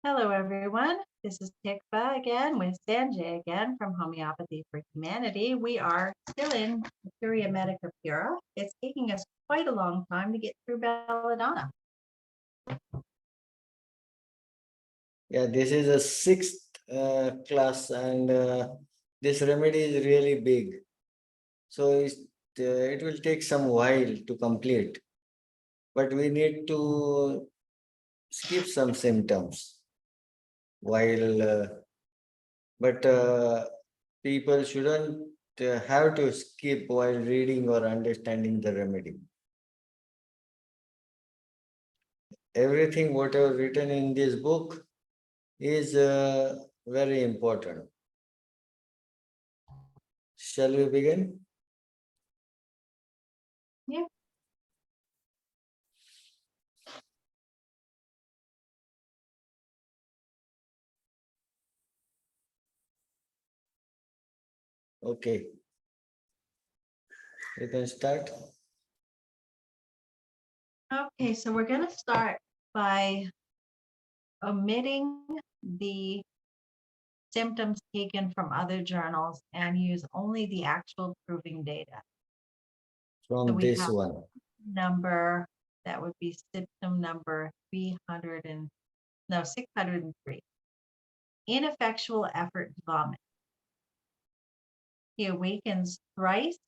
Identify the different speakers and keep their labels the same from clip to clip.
Speaker 1: Hello, everyone. This is Tikva again with Sanjay again from Homeopathy for Humanity. We are still in Materia, Medica, Pura. It's taking us quite a long time to get through Belladonna.
Speaker 2: Yeah, this is a sixth class, and this remedy is really big. So it will take some while to complete, but we need to skip some symptoms while, but people shouldn't have to skip while reading or understanding the remedy. Everything, whatever written in this book, is very important. Shall we begin?
Speaker 1: Yeah.
Speaker 2: Okay, you can start.
Speaker 1: Okay, so we're going to start by omitting the symptoms taken from other journals and use only the actual proving data. So
Speaker 2: From
Speaker 1: we
Speaker 2: this
Speaker 1: have
Speaker 2: one.
Speaker 1: number, that would be symptom number 603. Ineffectual effort to vomit. He awakens thrice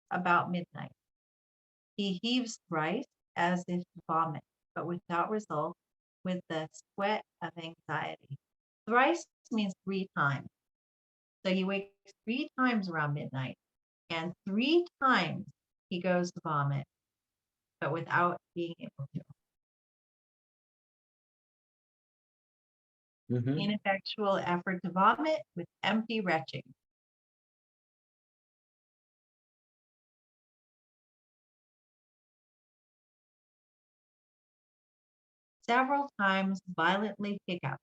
Speaker 1: about midnight. He heaves thrice as if to vomit, but without result, with the sweat of anxiety. Thrice means 3 times. So he wakes 3 times around midnight, and 3 times he goes to vomit, but without being able to. Ineffectual effort to vomit with empty retching. Several times violently hiccup.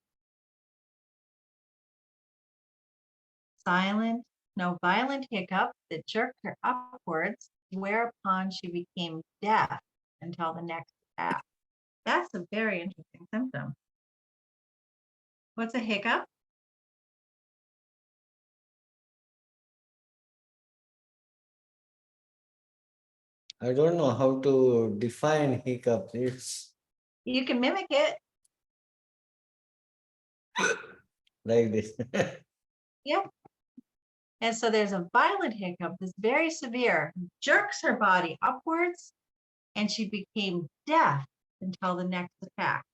Speaker 1: Violent hiccup that jerked her upwards, whereupon she became deaf until the next attack. That's a very interesting symptom. What's a hiccup?
Speaker 2: I don't know how to define hiccup. It's
Speaker 1: You can mimic it.
Speaker 2: like this.
Speaker 1: Yep. And so there's a violent hiccup that's very severe, jerks her body upwards, and she became deaf until the next attack.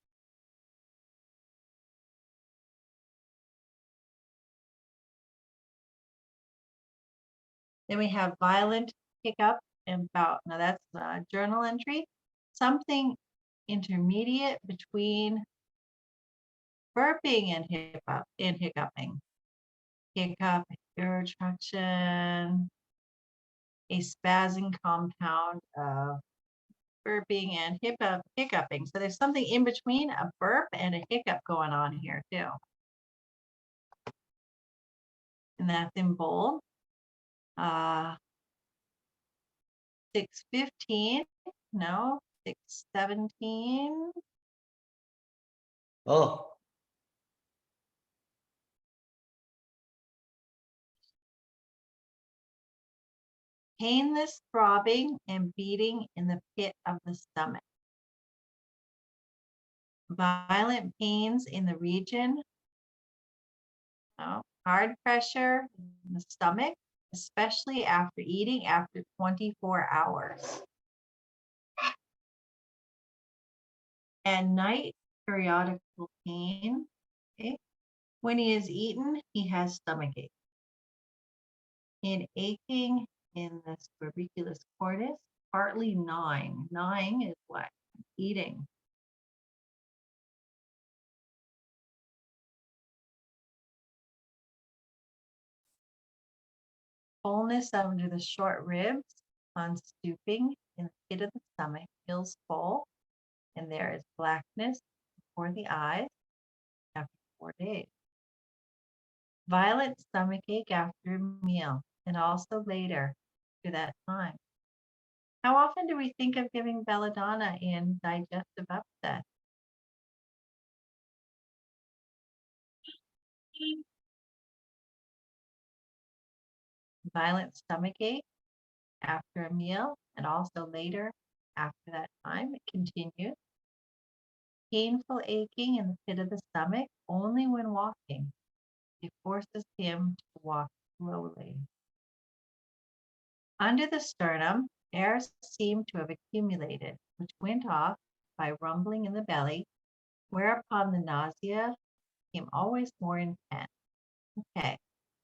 Speaker 1: Then we have violent hiccup and bout. Now that's a journal entry, something intermediate between burping and hiccuping. Hiccup, irritation, a spazzing compound of burping and hiccuping. So there's something in between a burp and a hiccup going on here too. And that's in bold. 615, no, 617.
Speaker 2: Oh,
Speaker 1: Painless throbbing and beating in the pit of the stomach. Violent pains in the region. Hard pressure in the stomach, especially after eating after 24 hours. And night periodical pain. Okay. When he has eaten, he has stomachache. In aching in the scabriculus cordis, partly gnawing. Gnawing is what? Eating. Fullness under the short ribs on stooping in the pit of the stomach feels full, and there is blackness before the eyes after 4 days. Violent stomachache after a meal and also later to that time. How often do we think of giving belladonna in digestive upset? Violent stomach ache after a meal and also later after that time, it continues. Painful aching in the pit of the stomach only when walking. It forces him to walk slowly. Under the sternum, air seemed to have accumulated, which went off by rumbling in the belly, whereupon the nausea became always more intense. Okay,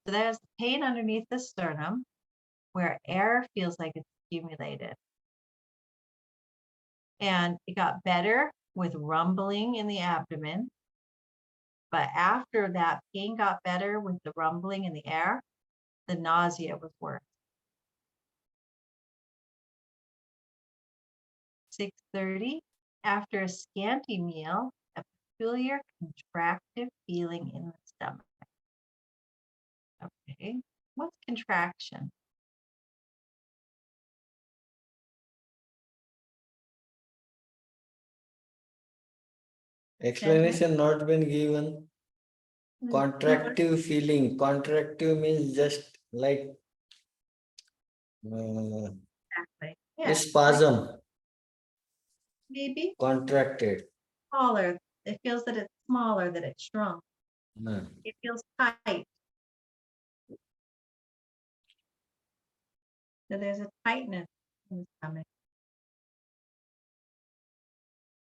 Speaker 1: so there's pain underneath the sternum where air feels like it's accumulated. And it got better with rumbling in the abdomen. But after that pain got better with the rumbling in the air, the nausea was worse. 6:30, after a scanty meal, a peculiar contractive feeling in the stomach. Okay, what's contraction?
Speaker 2: Explanation not been given. Contractive feeling. Contractive means just like
Speaker 1: Exactly. Yeah,
Speaker 2: spasm,
Speaker 1: maybe
Speaker 2: contracted.
Speaker 1: smaller. It feels that it's smaller, that it's shrunk. It feels tight. So there's a tightness in the stomach.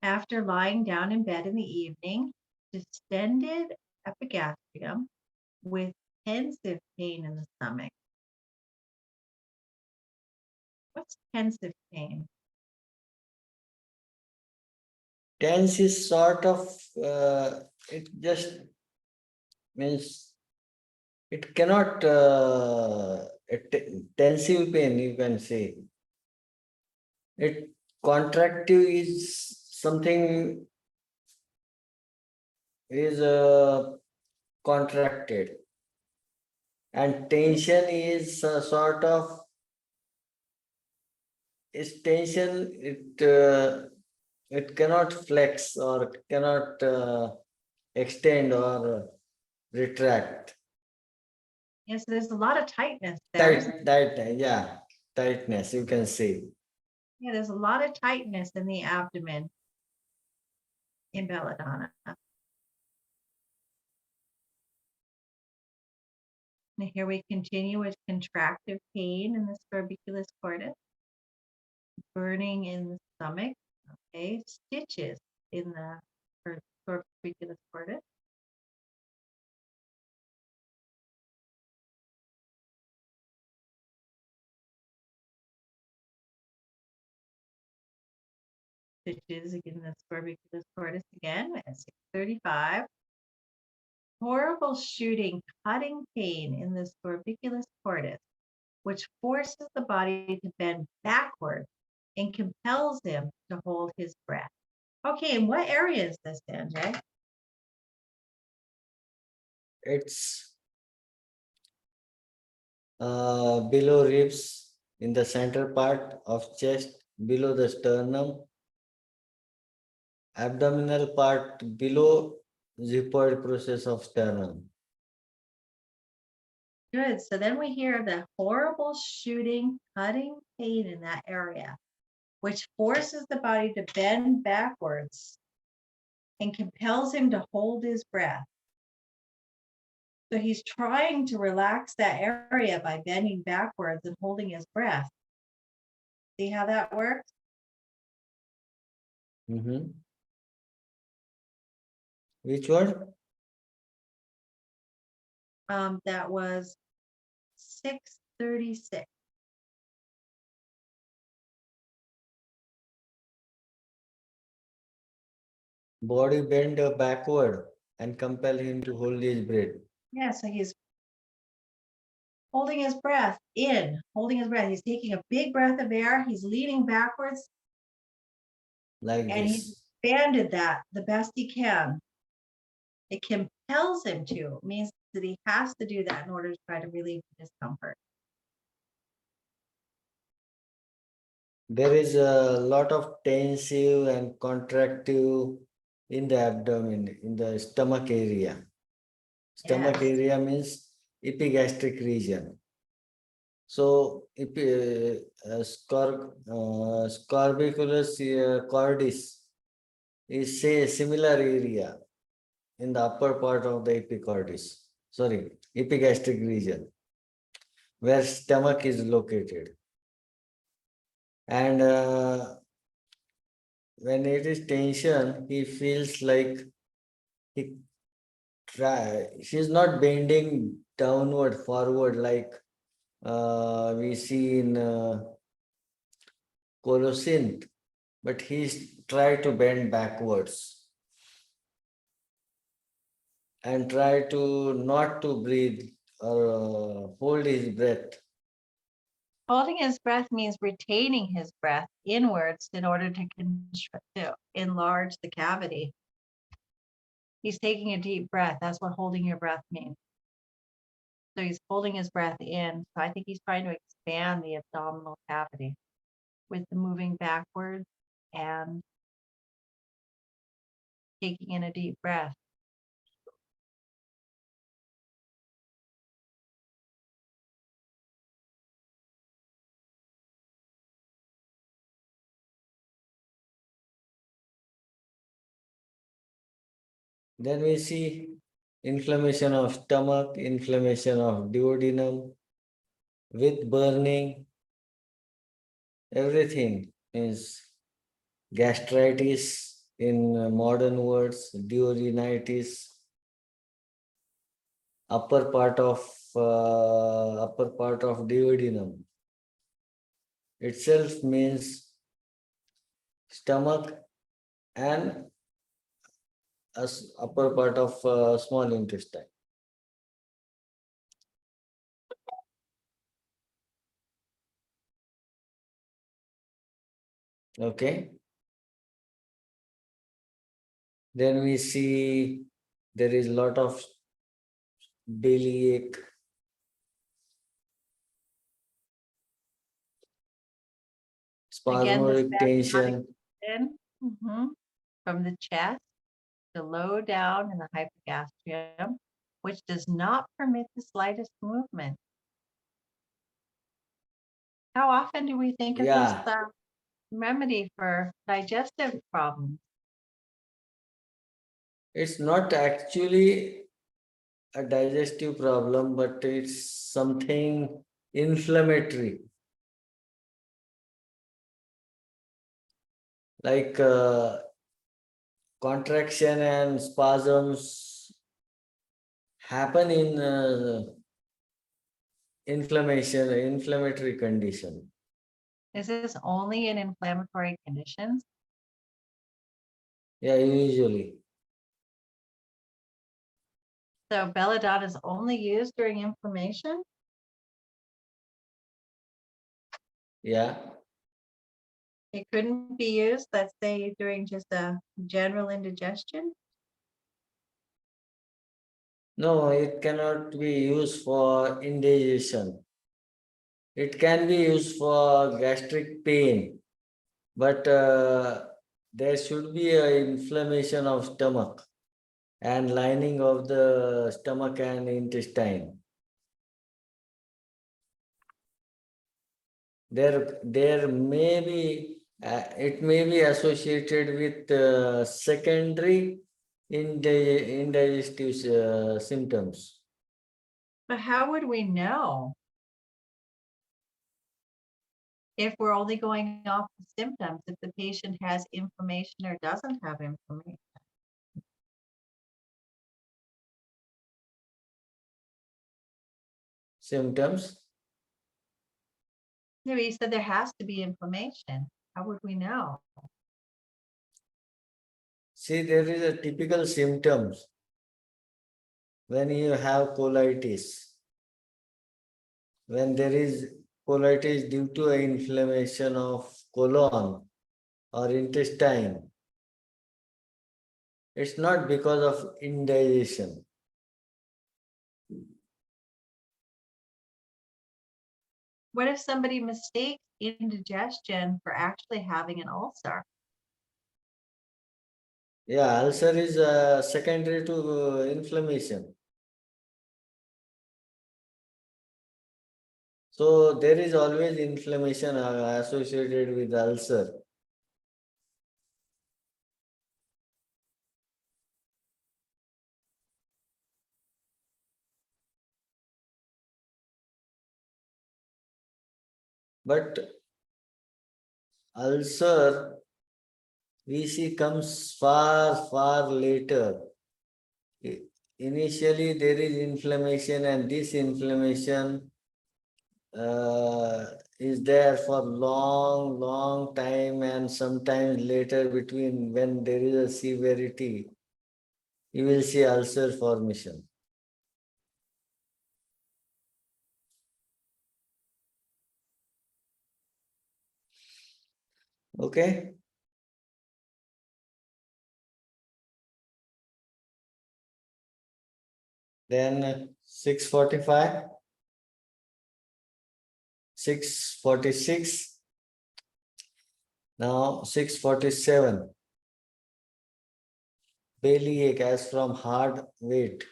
Speaker 1: After lying down in bed in the evening, distended epigastrium with pensive pain in the stomach. What's pensive pain?
Speaker 2: Tense is sort of, it just means it cannot, tensive pain, you can say. It contractive is something is contracted, and tension is a sort of is tension. It cannot flex or cannot extend or retract.
Speaker 1: Yes, there's a lot of tightness there.
Speaker 2: Yeah, tightness, you can say.
Speaker 1: Yeah, there's a lot of tightness in the abdomen in Belladonna. And here we continue with contractive pain in the scorbiculus cordis, burning in the stomach, okay, stitches in the scorbiculus cordis. Stitches in the scorbiculus cordis again at 6:35. Horrible shooting, cutting pain in the scorbiculus cordis, which forces the body to bend backward and compels him to hold his breath. Okay, and what area is this, Sanjay?
Speaker 2: It's below ribs, in the center part of chest, below the sternum, abdominal part below xiphoid process of sternum.
Speaker 1: Good. So then we hear the horrible shooting, cutting pain in that area, which forces the body to bend backwards and compels him to hold his breath. So he's trying to relax that area by bending backwards and holding his breath. See how that works?
Speaker 2: Which word?
Speaker 1: That was 6:36.
Speaker 2: Body bend backward and compel him to hold his breath.
Speaker 1: Yeah, so he's holding his breath in, holding his breath. He's taking a big breath of air. He's leaning backwards.
Speaker 2: Like
Speaker 1: and
Speaker 2: this.
Speaker 1: he's expanded that the best he can. It compels him to. It means that he has to do that in order to try to relieve the discomfort.
Speaker 2: There is a lot of tensive and contractive in the abdomen, in the stomach area. Stomach
Speaker 1: Yes.
Speaker 2: area means epigastric region. So, scorbiculus cordis is say a similar area in the upper part of the epicordis, sorry, epigastric region, where stomach is located. And when it is tension, he feels like he she's not bending downward, forward like we see in colosynth, but he's tried to bend backwards and try to not to breathe or hold his breath.
Speaker 1: Holding his breath means retaining his breath inwards in order to enlarge the cavity. He's taking a deep breath. That's what holding your breath means. So he's holding his breath in. So I think he's trying to expand the abdominal cavity with the moving backwards and taking in a deep breath.
Speaker 2: Then we see inflammation of stomach, inflammation of duodenum with burning, everything is gastritis in modern words, duodenitis, upper part of duodenum itself means stomach and upper part of small intestine. Okay. Then we see there is lot of bellyache,
Speaker 1: Again, the
Speaker 2: spasmodic
Speaker 1: spasmodic
Speaker 2: tension.
Speaker 1: from the chest to low down in the hypogastrium, which does not permit the slightest movement. How often do we think of this
Speaker 2: Yeah,
Speaker 1: remedy for digestive problems?
Speaker 2: it's not actually a digestive problem, but it's something inflammatory. Like contraction and spasms happen in inflammatory condition.
Speaker 1: Is this only in inflammatory conditions?
Speaker 2: Yeah, usually.
Speaker 1: So Belladonna is only used during inflammation?
Speaker 2: Yeah.
Speaker 1: It couldn't be used, let's say, during just a general indigestion?
Speaker 2: No, it cannot be used for indigestion. It can be used for gastric pain, but there should be an inflammation of stomach and lining of the stomach and intestine. There may be, it may be associated with secondary indigestive symptoms.
Speaker 1: But how would we know if we're only going off the symptoms, if the patient has inflammation or doesn't have inflammation?
Speaker 2: Symptoms.
Speaker 1: No, you said there has to be inflammation. How would we know?
Speaker 2: See, there is a typical symptoms when you have colitis. When there is colitis due to inflammation of colon or intestine, it's not because of indigestion.
Speaker 1: What if somebody mistakes indigestion for actually having an ulcer?
Speaker 2: Yeah, ulcer is secondary to inflammation. So there is always inflammation associated with ulcer. But ulcer we see comes far later. Initially there is inflammation, and this inflammation is there for long time, and sometimes later between when there is a severity, you will see ulcer formation. Okay. Then 6:45, 6:46, now 6:47. Belly ache as from hard weight,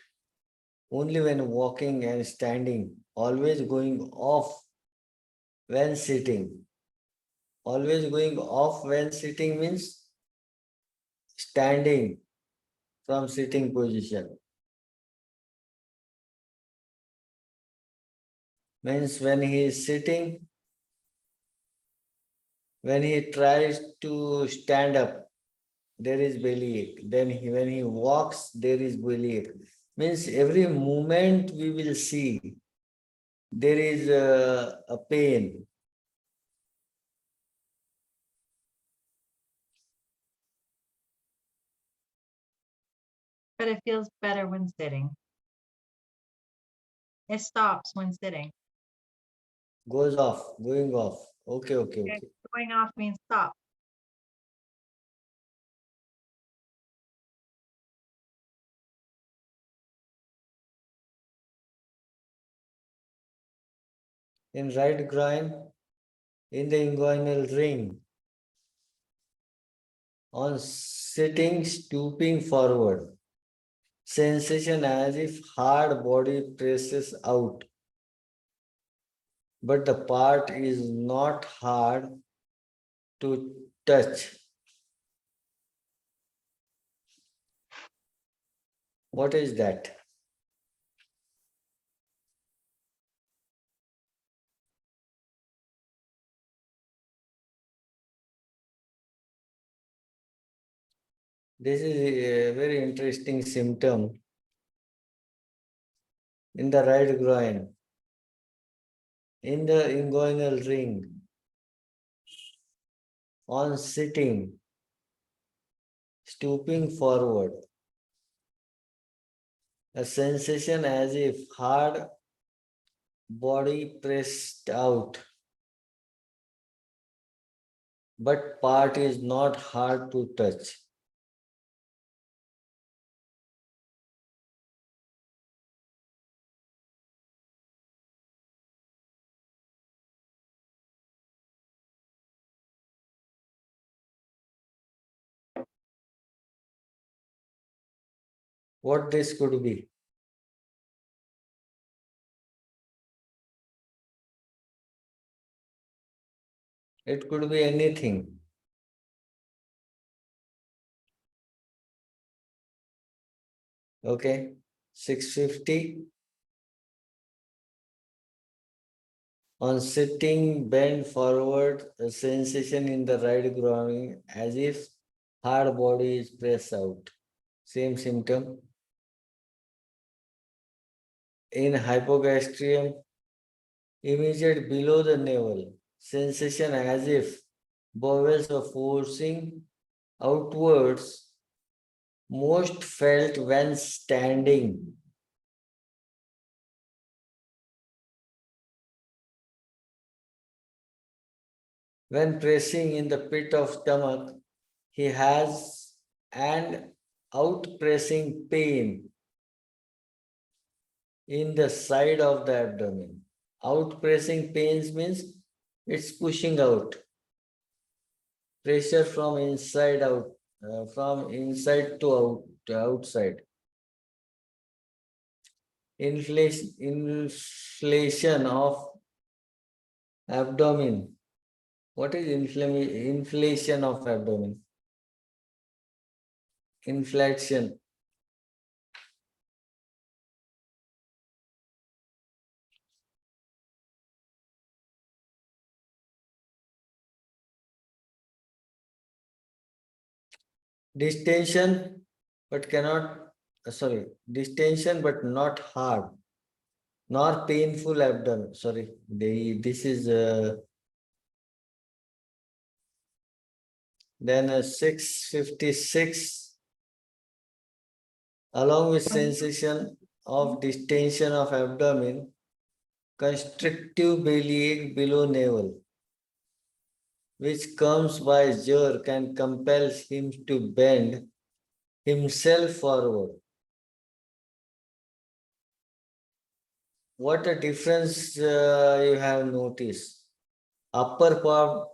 Speaker 2: only when walking and standing, always going off when sitting. Always going off when sitting means standing from sitting position. Means when he is sitting, when he tries to stand up, there is belly ache. Then when he walks, there is belly ache. Means every movement we will see, there is a pain.
Speaker 1: But it feels better when sitting. It stops when sitting.
Speaker 2: Goes off, going off. Okay.
Speaker 1: Going off means stop.
Speaker 2: In right groin, in the inguinal ring, on sitting, stooping forward. Sensation as if hard body presses out, but the part is not hard to touch. What is that? This is a very interesting symptom in the right groin, in the inguinal ring, on sitting, stooping forward. A sensation as if hard body pressed out, but part is not hard to touch. What this could be? It could be anything. Okay, 6:50. On sitting, bend forward, a sensation in the right groin as if hard body is pressed out. Same symptom. In hypogastrium, immediate below the navel, sensation as if bowels are forcing outwards, most felt when standing. When pressing in the pit of stomach, he has an out pressing pain in the side of the abdomen. Out pressing pains means it's pushing out. Pressure from inside out, from inside to out, to outside. Inflation of Abdomen. What is inflation of abdomen? Inflation. Distension, but cannot, distension but not hard, nor painful abdomen. Sorry, this is then 656, along with sensation of distension of abdomen, constrictive bellyache below navel, which comes by jerk and compels him to bend himself forward. What a difference you have noticed. Upper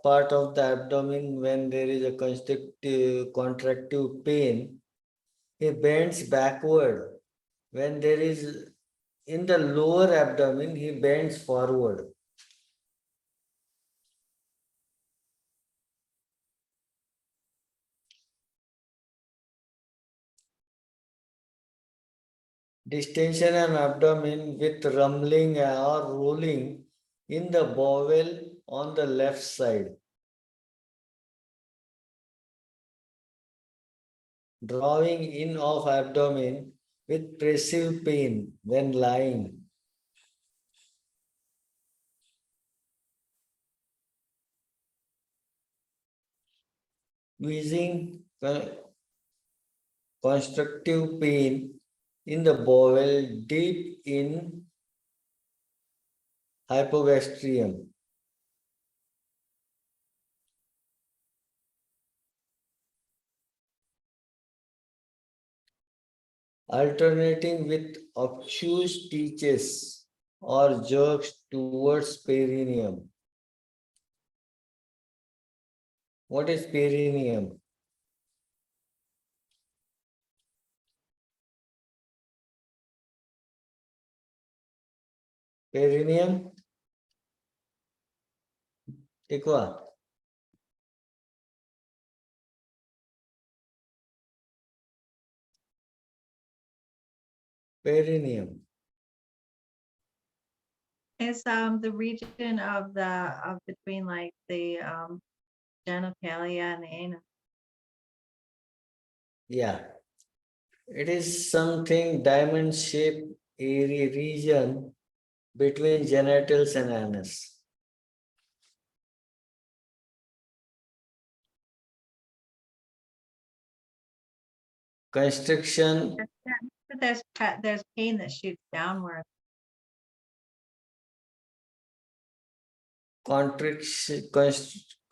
Speaker 2: part of the abdomen, when there is a contractive pain, he bends backward. When there is in the lower abdomen, he bends forward. Distension and abdomen with rumbling or rolling in the bowel on the left side. Drawing in of abdomen with pressive pain when lying. Wheezing, constructive pain in the bowel deep in hypogastrium. Alternating with obtuse stitches or jerks towards perineum. What is perineum? Perineum? Tikwa. Perineum.
Speaker 1: It's the region of between like the genitalia and the anus.
Speaker 2: Yeah. It is something diamond shaped airy region between genitals and anus. Constriction,
Speaker 1: But there's pain that shoots downward.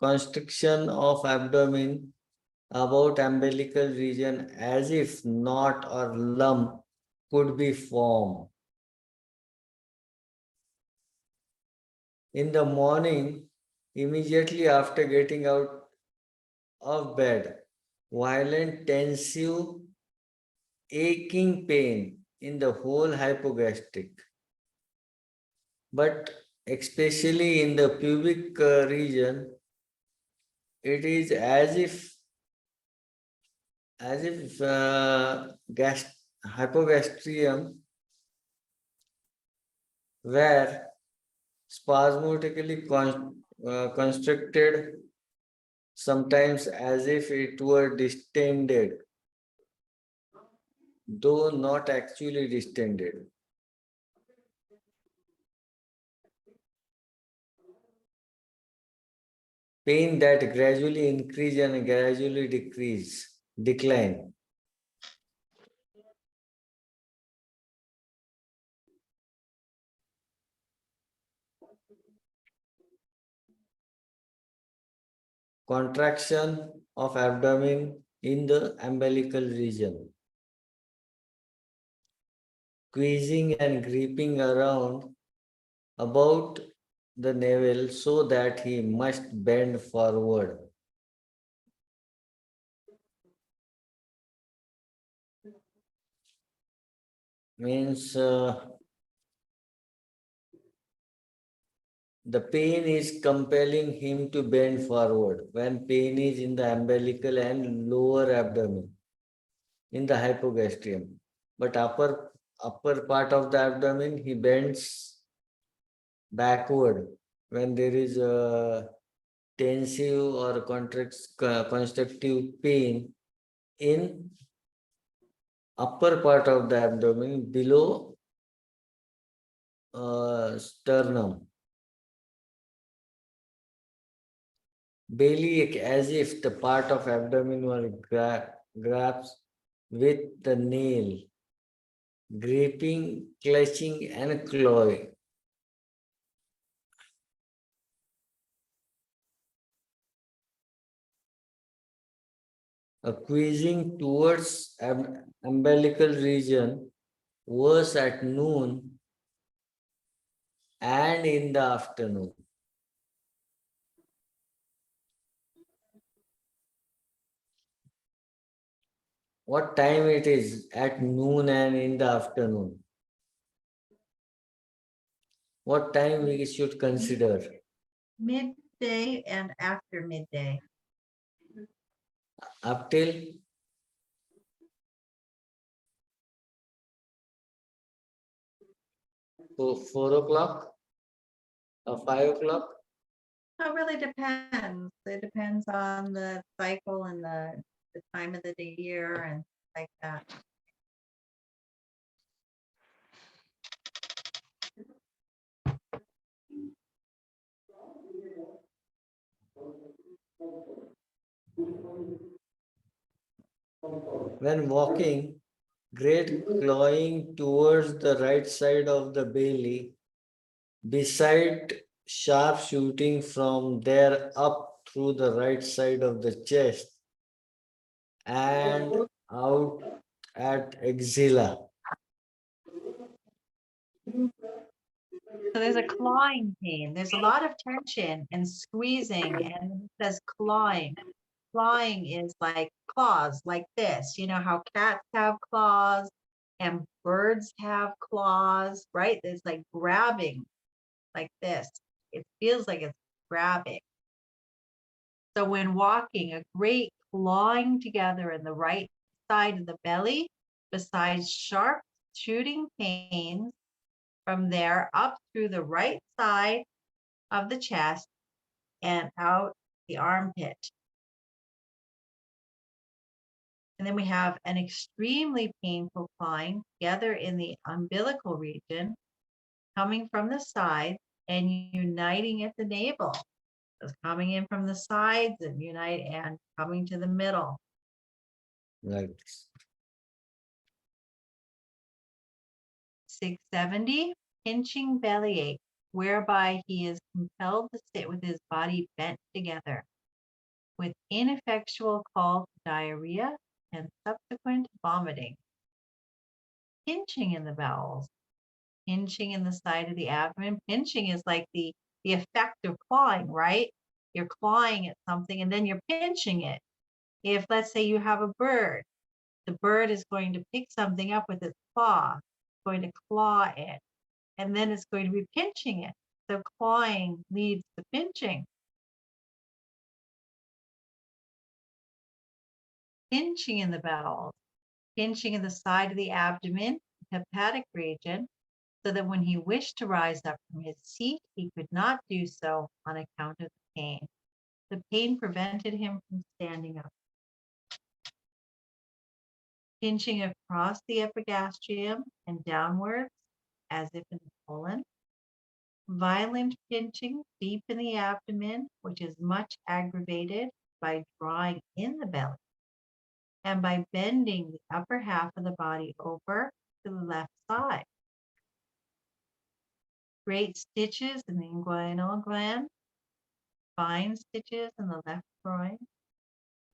Speaker 2: constriction of abdomen about umbilical region as if knot or lump could be formed. In the morning, immediately after getting out of bed, violent tensive aching pain in the whole hypogastric, but especially in the pubic region, it is as if hypogastrium were spasmodically constricted, sometimes as if it were distended, though not actually distended. Pain that gradually increase and gradually decline. Contraction of abdomen in the umbilical region. Squeezing and gripping around about the navel so that he must bend forward. Means the pain is compelling him to bend forward when pain is in the umbilical and lower abdomen in the hypogastrium. But upper part of the abdomen, he bends backward when there is a tensive or constructive pain in upper part of the abdomen below sternum. Belly as if the part of abdomen was grabs with the nail, gripping, clutching, and clawing. Squeezing towards umbilical region, worse at noon and in the afternoon. What time it is at noon and in the afternoon? What time we should consider?
Speaker 1: Midday and after midday.
Speaker 2: Up till 4 o'clock or 5 o'clock?
Speaker 1: It really depends. It depends on the cycle and the time of the year and like that.
Speaker 2: When walking, great clawing towards the right side of the belly, beside sharp shooting from there up through the right side of the chest and out at axilla.
Speaker 1: So there's a clawing pain. There's a lot of tension and squeezing, and it says clawing. Clawing is like claws, like this. You know how cats have claws and birds have claws, right? It's like grabbing like this. It feels like it's grabbing. So when walking, a great clawing together in the right side of the belly, besides sharp shooting pains from there up through the right side of the chest and out the armpit. And then we have an extremely painful clawing together in the umbilical region, coming from the sides and uniting at the navel. So it's coming in from the sides and unite and coming to the middle.
Speaker 2: Like this.
Speaker 1: 670, pinching bellyache, whereby he is compelled to sit with his body bent together, with ineffectual call to diarrhea and subsequent vomiting. Pinching in the bowels, pinching in the side of the abdomen. Pinching is like the effect of clawing, right? You're clawing at something and then you're pinching it. If let's say you have a bird, the bird is going to pick something up with its claw, going to claw it, and then it's going to be pinching it. So clawing leads to pinching. Pinching in the bowels, pinching in the side of the abdomen, hepatic region, so that when he wished to rise up from his seat, he could not do so on account of the pain. The pain prevented him from standing up. Pinching across the epigastrium and downwards, as if in the colon. Violent pinching deep in the abdomen, which is much aggravated by drawing in the belly and by bending the upper half of the body over to the left side. Great stitches in the inguinal gland, fine stitches in the left groin,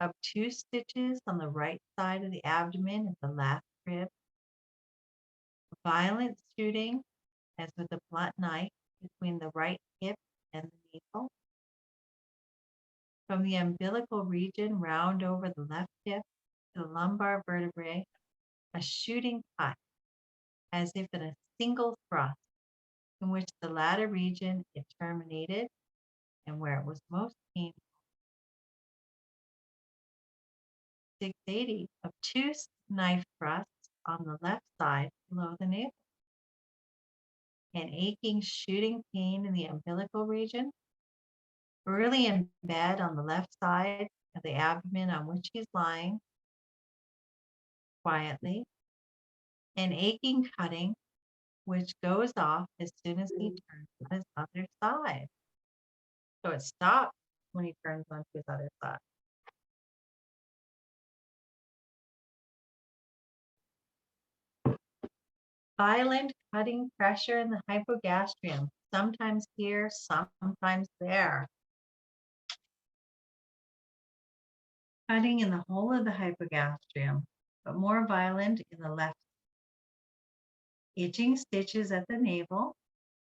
Speaker 1: obtuse stitches on the right side of the abdomen at the last rib, violent shooting, as with a blunt knife, between the right hip and the navel, from the umbilical region round over the left hip to the lumbar vertebrae, a shooting cut, as if in a single thrust, in which the latter region it terminated and where it was most painful. 680 of two knife thrusts on the left side below the navel. An aching shooting pain in the umbilical region, early in bed on the left side of the abdomen on which he's lying quietly, an aching cutting which goes off as soon as he turns on his other side. So it stops when he turns onto his other side. Violent cutting pressure in the hypogastrium, sometimes here, sometimes there. Cutting in the whole of the hypogastrium, but more violent in the left. Itching stitches at the navel,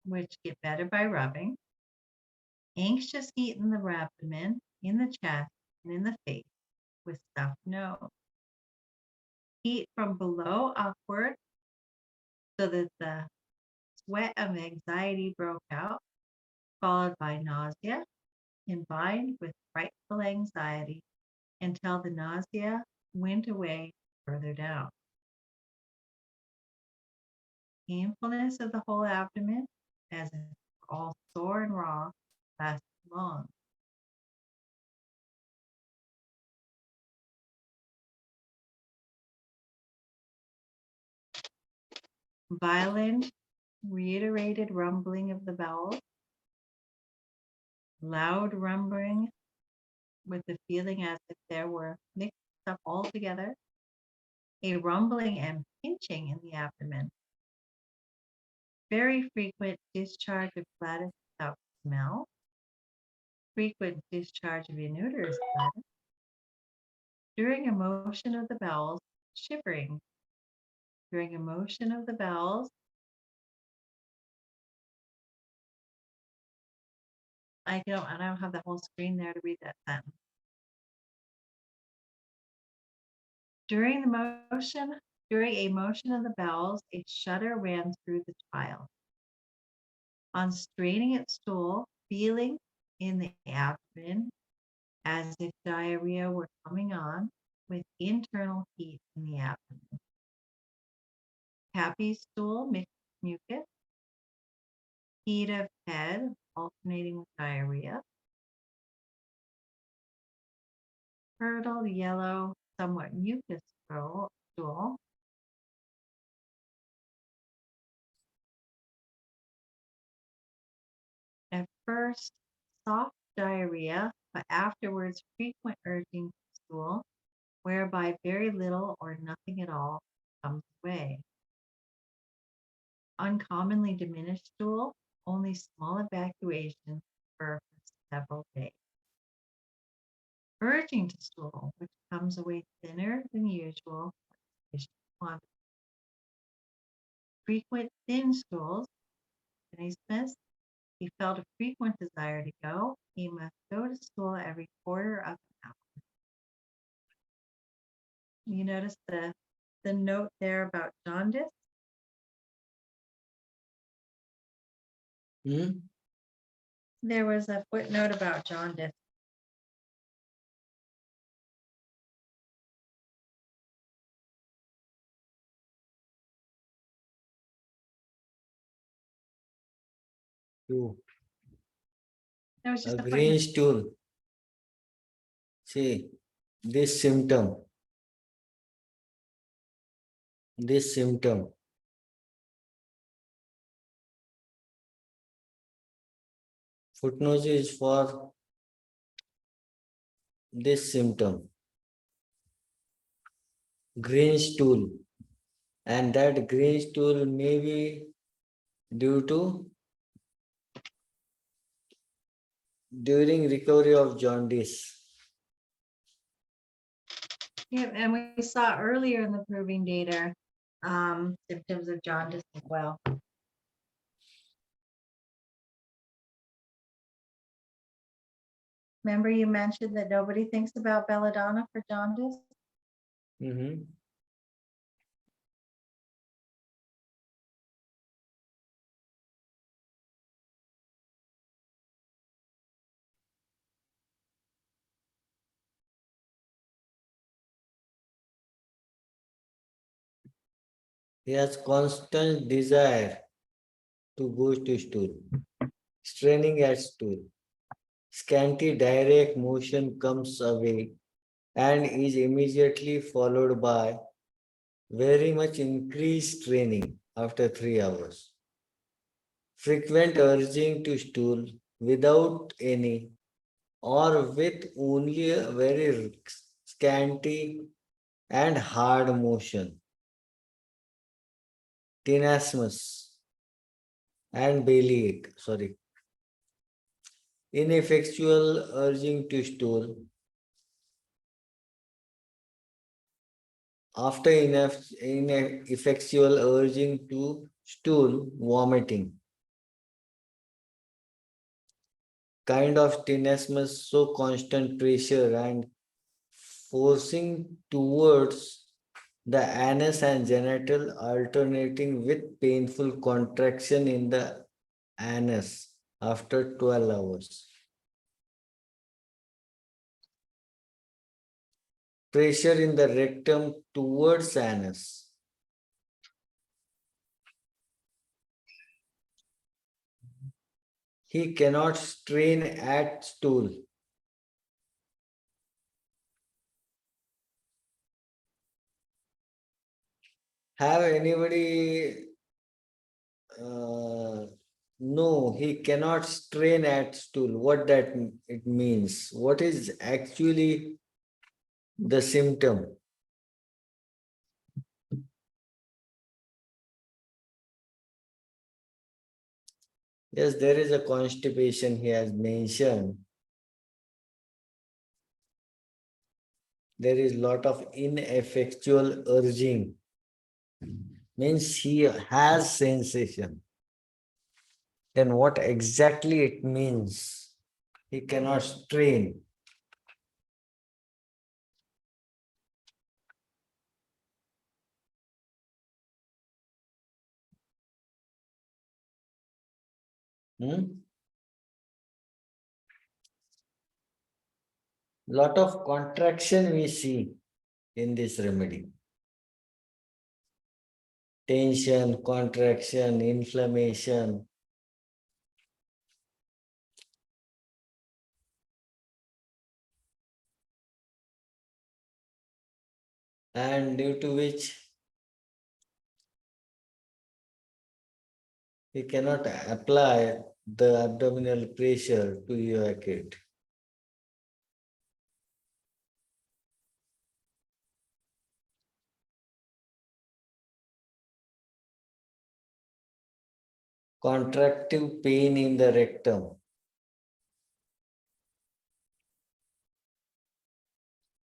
Speaker 1: which get better by rubbing. Anxious heat in the abdomen, in the chest, and in the face with stuffed nose. Heat from below upward so that the sweat of anxiety broke out, followed by nausea, combined with frightful anxiety until the nausea went away further down. Painfulness of the whole abdomen, as if all sore and raw, lasted long. Violent, reiterated rumbling of the bowels, loud rumbling with the feeling as if there were mixed up all together, a rumbling and pinching in the abdomen, very frequent discharge of bladder without smell, frequent discharge of uterus bladder, during a motion of the bowels, shivering, during a motion of the bowels, I don't have the whole screen there to read that sentence. During a motion of the bowels, a shudder ran through the child. On straining at stool, feeling in the abdomen as if diarrhea were coming on with internal heat in the abdomen. Happy stool, mixed mucus, heat of head alternating with diarrhea, curdled yellow, somewhat mucus stool, at first soft diarrhea, but afterwards frequent urging to stool, whereby very little or nothing at all comes away. Uncommonly diminished stool, only small evacuation for several days. Urging to stool, which comes away thinner than usual, frequent thin stools, Smith, he felt a frequent desire to go. He must go to stool every quarter of an hour. You notice the note there about jaundice? There was a footnote about jaundice.
Speaker 2: Two.
Speaker 1: That was just
Speaker 2: A
Speaker 1: a
Speaker 2: green
Speaker 1: footnote.
Speaker 2: stool. See, this symptom. This symptom. Footnote is for this symptom. Green stool. And that green stool may be due to during recovery of jaundice.
Speaker 1: Yeah, and we saw earlier in the proving data symptoms of jaundice as well. Remember you mentioned that nobody thinks about belladonna for jaundice?
Speaker 2: He has constant desire to go to stool, straining at stool. Scanty direct motion comes away and is immediately followed by very much increased training after 3 hours. Frequent urging to stool without any or with only a very scanty and hard motion. Tenesmus and bellyache, sorry. Ineffectual urging to stool. After ineffectual urging to stool, vomiting. Kind of tenesmus, so constant pressure and forcing towards the anus and genital alternating with painful contraction in the anus after 12 hours. Pressure in the rectum towards anus. He cannot strain at stool. Have anybody no, he cannot strain at stool. What that it means? What is actually the symptom? Yes, there is a constipation he has mentioned. There is lot of ineffectual urging. Means he has sensation. Then what exactly it means? He cannot strain. Lot of contraction we see in this remedy. Tension, contraction, inflammation. And due to which he cannot apply the abdominal pressure to evacuate. Contractive pain in the rectum.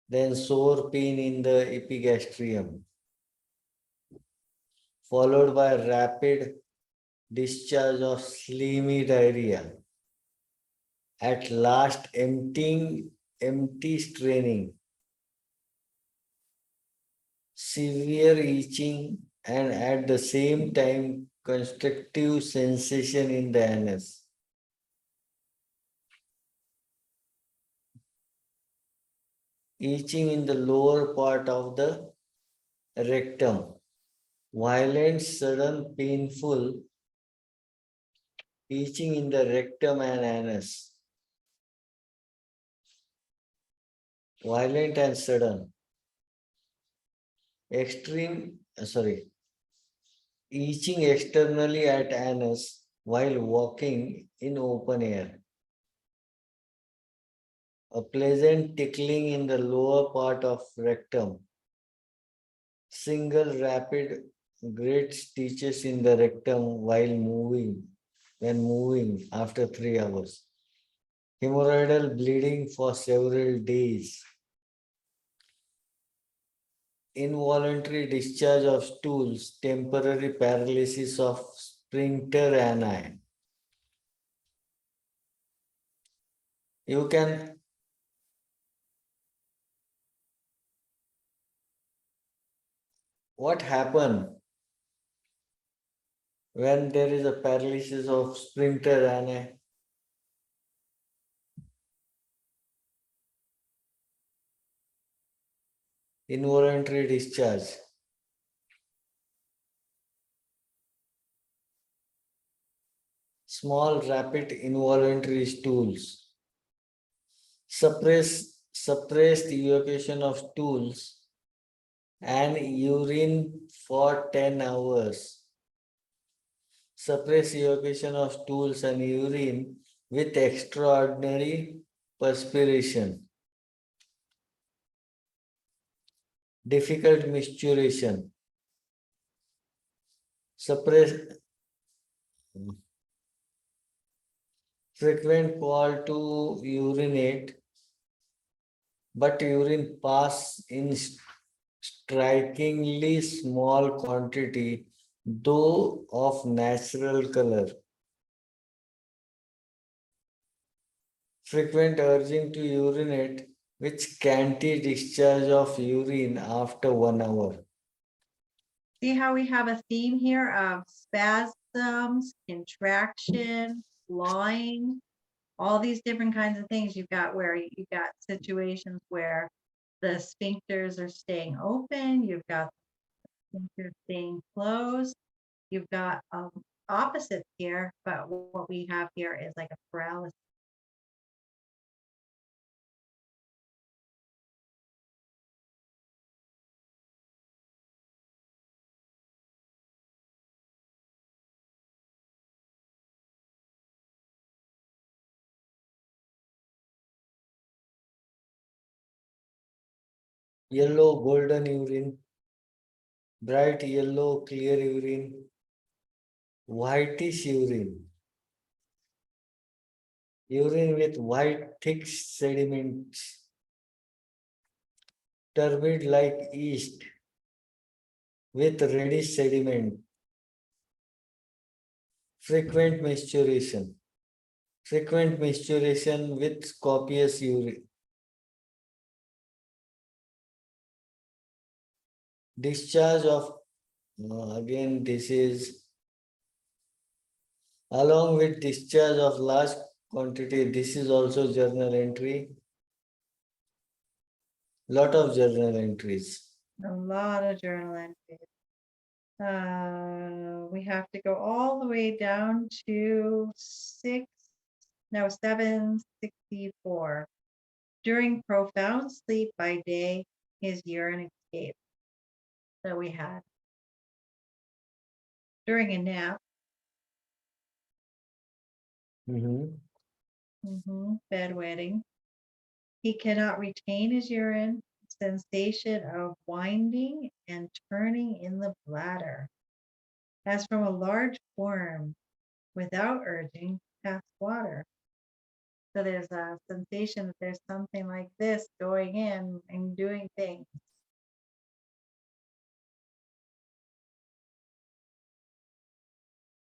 Speaker 2: Then sore pain in the epigastrium, followed by rapid discharge of slimy diarrhea. At last, empty straining, severe itching, and at the same time, constrictive sensation in the anus. Itching in the lower part of the rectum. Violent, sudden, painful itching in the rectum and anus. Violent and sudden. Itching externally at anus while walking in open air. A pleasant tickling in the lower part of rectum. Single rapid great stitches in the rectum when moving after 3 hours. Hemorrhoidal bleeding for several days. Involuntary discharge of stools, temporary paralysis of sphincter ani. You can what happen when there is a paralysis of sphincter ani? Involuntary discharge. small rapid involuntary stools. Suppressed evacuation of stools and urine for 10 hours. Suppress evacuation of stools and urine with extraordinary perspiration. Difficult micturition. Suppress frequent call to urinate, but urine pass in strikingly small quantity, though of natural color. Frequent urging to urinate with scanty discharge of urine after 1 hour.
Speaker 1: See how we have a theme here of spasms, contraction, clawing, all these different kinds of things. You've got where you've got situations where the sphincters are staying open, you've got sphincters staying closed, you've got opposites here, but what we have here is like a paralysis.
Speaker 2: Yellow golden urine, bright yellow clear urine, whitish urine, urine with white thick sediments, turbid like yeast with reddish sediment, frequent menstruation with copious urine, discharge of again this is along with discharge of large quantity. This is also journal entry. Lot of journal entries.
Speaker 1: A lot of journal entries. We have to go all the way down to 764. During profound sleep by day, his urine escaped. That we had. During a nap, bedwetting, he cannot retain his urine, sensation of winding and turning in the bladder, as from a large worm, without urging, past water. So there's a sensation that there's something like this going in and doing things.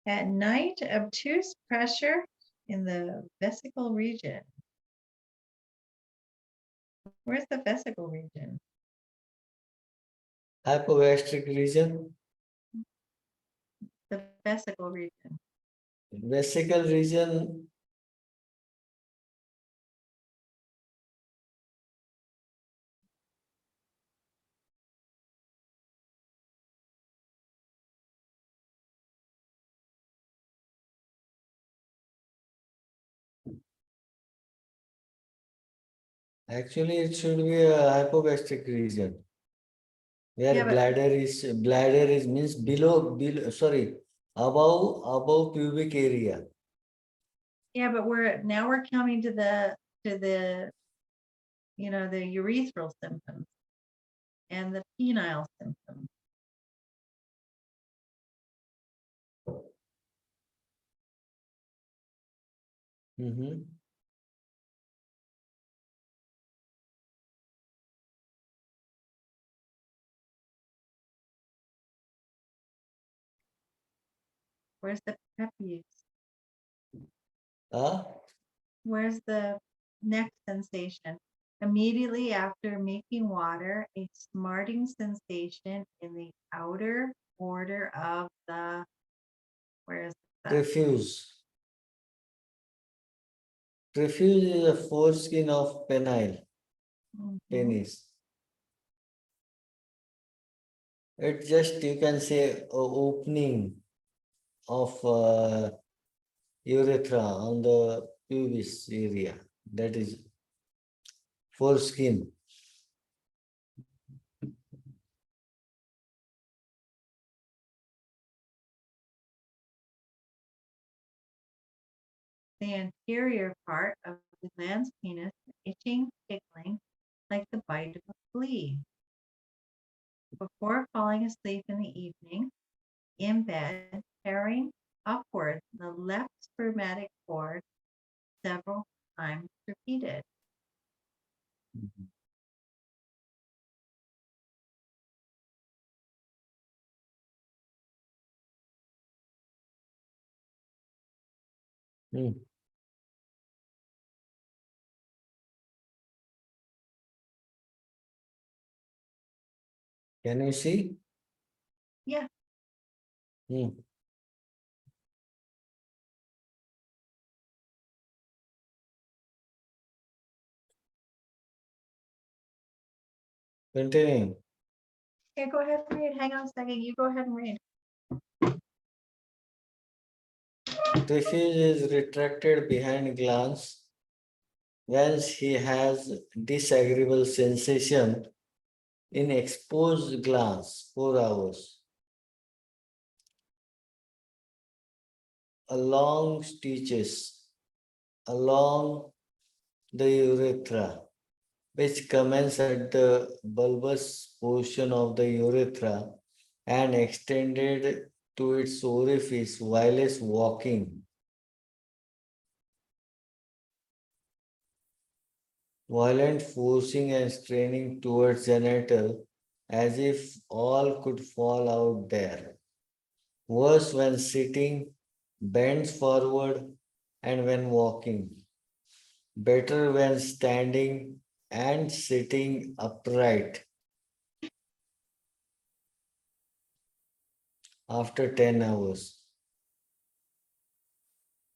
Speaker 1: At night, obtuse pressure in the vesical region. Where's the vesical region?
Speaker 2: Hypogastric region.
Speaker 1: The vesical region.
Speaker 2: Vesical region. Actually, it should be a hypogastric region. Where
Speaker 1: Yeah, but-
Speaker 2: bladder is means below sorry, above pubic area.
Speaker 1: Yeah, but we're coming to the the urethral symptoms and the penile symptoms. Where's the prepuce? Where's the neck sensation? Immediately after making water, a smarting sensation in the outer border of the, where is that?
Speaker 2: Prefuse. Prefuse is a foreskin of penile, penis. It's just, you can say, a opening of urethra on the pubis area, that is foreskin.
Speaker 1: The anterior part of the gland's penis, itching, tickling, like the bite of a flea. Before falling asleep in the evening, in bed, tearing upward the left spermatic cord several times repeated.
Speaker 2: Hmm. Can you see?
Speaker 1: Yeah,
Speaker 2: Hmm. Continuing.
Speaker 1: here, go ahead and read. Hang on a second. You go ahead and read.
Speaker 2: Refuge is retracted behind glance. Whence he has disagreeable sensation in exposed glance 4 hours. Along stitches along the urethra, which commence at the bulbous portion of the urethra and extended to its orifice while walking. Violent forcing and straining towards genital as if all could fall out there. Worse when sitting, bends forward, and when walking. Better when standing and sitting upright after 10 hours.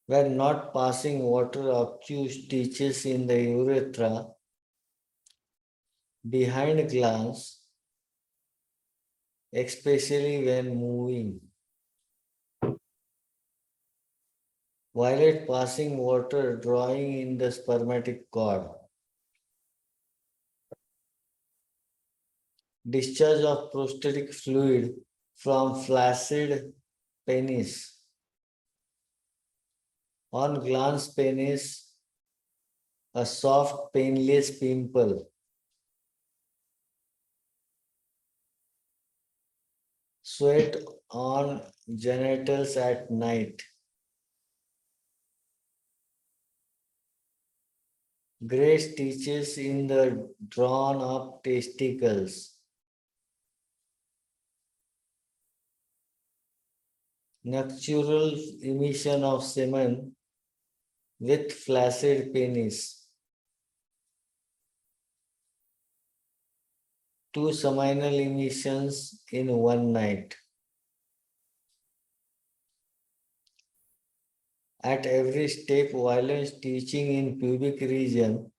Speaker 2: When not passing water occur stitches in the urethra behind glans, especially when moving. Violet passing water drawing in the spermatic cord. Discharge of prostatic fluid from flaccid penis. On glans penis, a soft painless pimple. Sweat on genitals at night. Gray stitches in the drawn up testicles. Nocturnal emission of semen with flaccid penis. 2 seminal emissions in one night. At every step, violence teaching in pubic region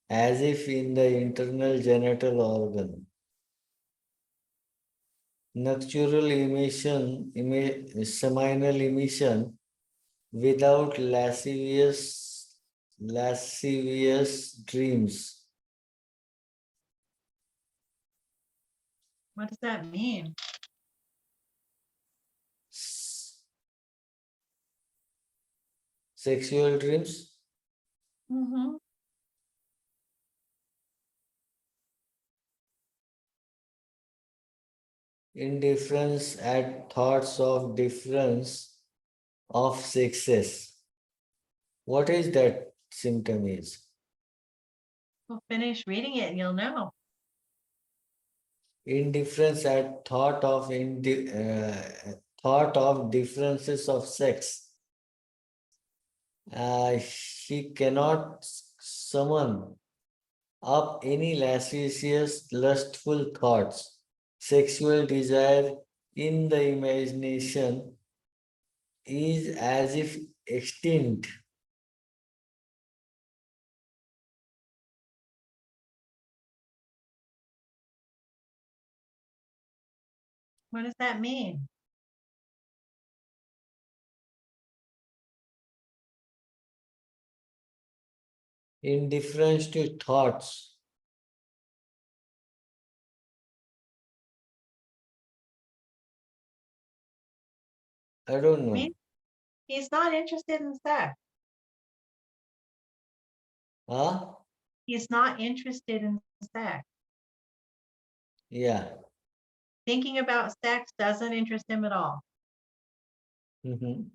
Speaker 2: as if in the internal genital organ. Nocturnal emission, seminal emission without lascivious dreams.
Speaker 1: What does that mean?
Speaker 2: Sexual dreams.
Speaker 1: Mm-hmm.
Speaker 2: Indifference at thoughts of difference of sexes. What is that symptom is?
Speaker 1: We'll finish reading it and you'll know.
Speaker 2: Indifference at thought of differences of sex. She cannot summon up any lascivious, lustful thoughts. Sexual desire in the imagination is as if extinct.
Speaker 1: What does that mean?
Speaker 2: Indifference to thoughts. I don't know.
Speaker 1: He's not interested in sex.
Speaker 2: Huh?
Speaker 1: He's not interested in sex.
Speaker 2: Yeah.
Speaker 1: Thinking about sex doesn't interest him at all.
Speaker 2: Mhm.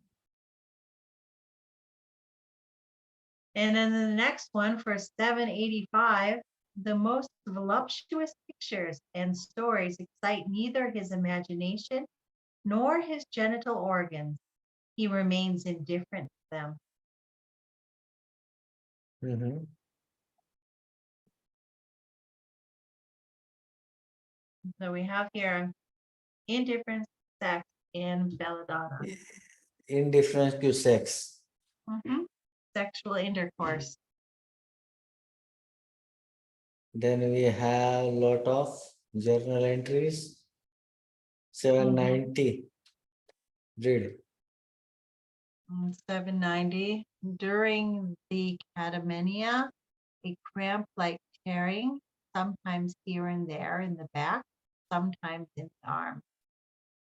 Speaker 1: And then the next one for 785, the most voluptuous pictures and stories excite neither his imagination nor his genital organs. He remains indifferent to them.
Speaker 2: Mhm.
Speaker 1: So we have here indifference, sex, and belladonna.
Speaker 2: Indifference to sex.
Speaker 1: Mhm. Sexual intercourse.
Speaker 2: Then we have a lot of journal entries. 790. Read.
Speaker 1: 790. During the catamenia, a cramp-like tearing, sometimes here and there in the back, sometimes in the arm.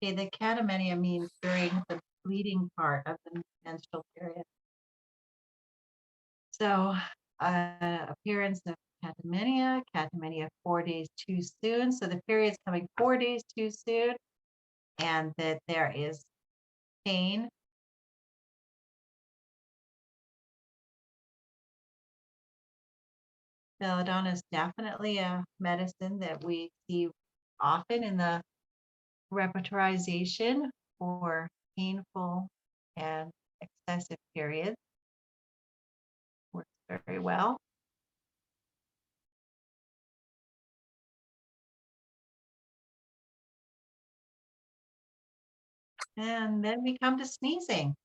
Speaker 1: Okay, the catamenia means during the bleeding part of the menstrual period. So, appearance of catamenia 4 days too soon. So the period's coming 4 days too soon, and that there is pain. Belladonna is definitely a medicine that we see often in the repertorization for painful and excessive periods. Works very well. And then we come to sneezing.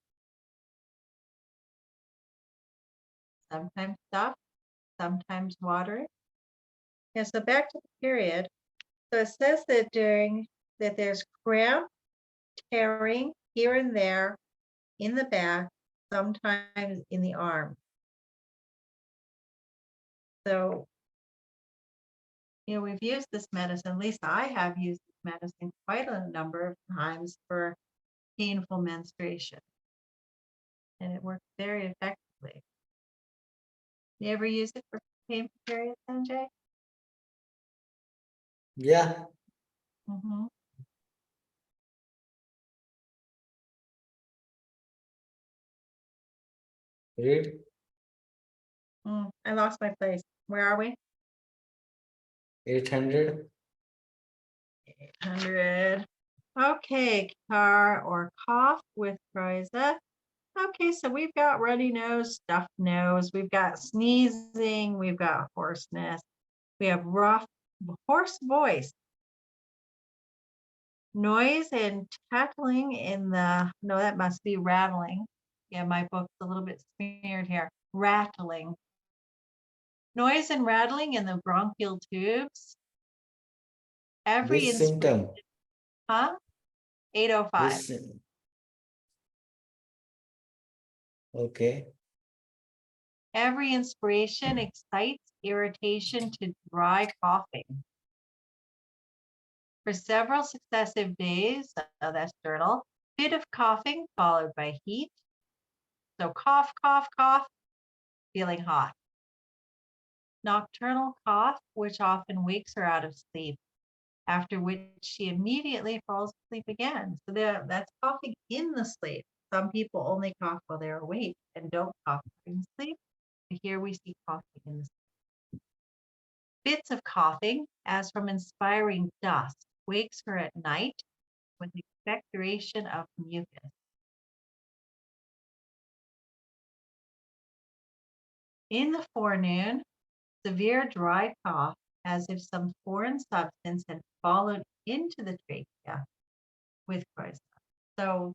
Speaker 1: Sometimes stuff, sometimes water. Yeah, so back to the period. So it says that there's cramp, tearing here and there in the back, sometimes in the arm. So, we've used this medicine, at least I have used this medicine quite a number of times for painful menstruation. And it works very effectively. You ever use it for painful periods, Sanjay?
Speaker 2: Yeah.
Speaker 1: Mm-hmm.
Speaker 2: Read.
Speaker 1: I lost my place. Where are we?
Speaker 2: 800.
Speaker 1: 800. Okay, car or cough with Kryza. Okay, so we've got runny nose, stuffed nose, we've got sneezing, we've got hoarseness, we have rough, hoarse voice, noise and tattling in the, no, that must be rattling. Yeah, my book's a little bit smeared here. Rattling. Noise and rattling in the bronchial tubes. Every
Speaker 2: Which
Speaker 1: inspiration,
Speaker 2: symptom?
Speaker 1: huh? 805.
Speaker 2: Which, okay.
Speaker 1: Every inspiration excites irritation to dry coughing. For several successive days, that's journal, fit of coughing followed by heat. So cough, cough, cough, feeling hot. Nocturnal cough, which often wakes her out of sleep, after which she immediately falls asleep again. So that's coughing in the sleep. Some people only cough while they're awake and don't cough during sleep. But here we see coughing in the sleep. Fits of coughing, as from inspiring dust, wakes her at night with expectoration of mucus. In the forenoon, severe dry cough, as if some foreign substance had fallen into the trachea with Christ. So,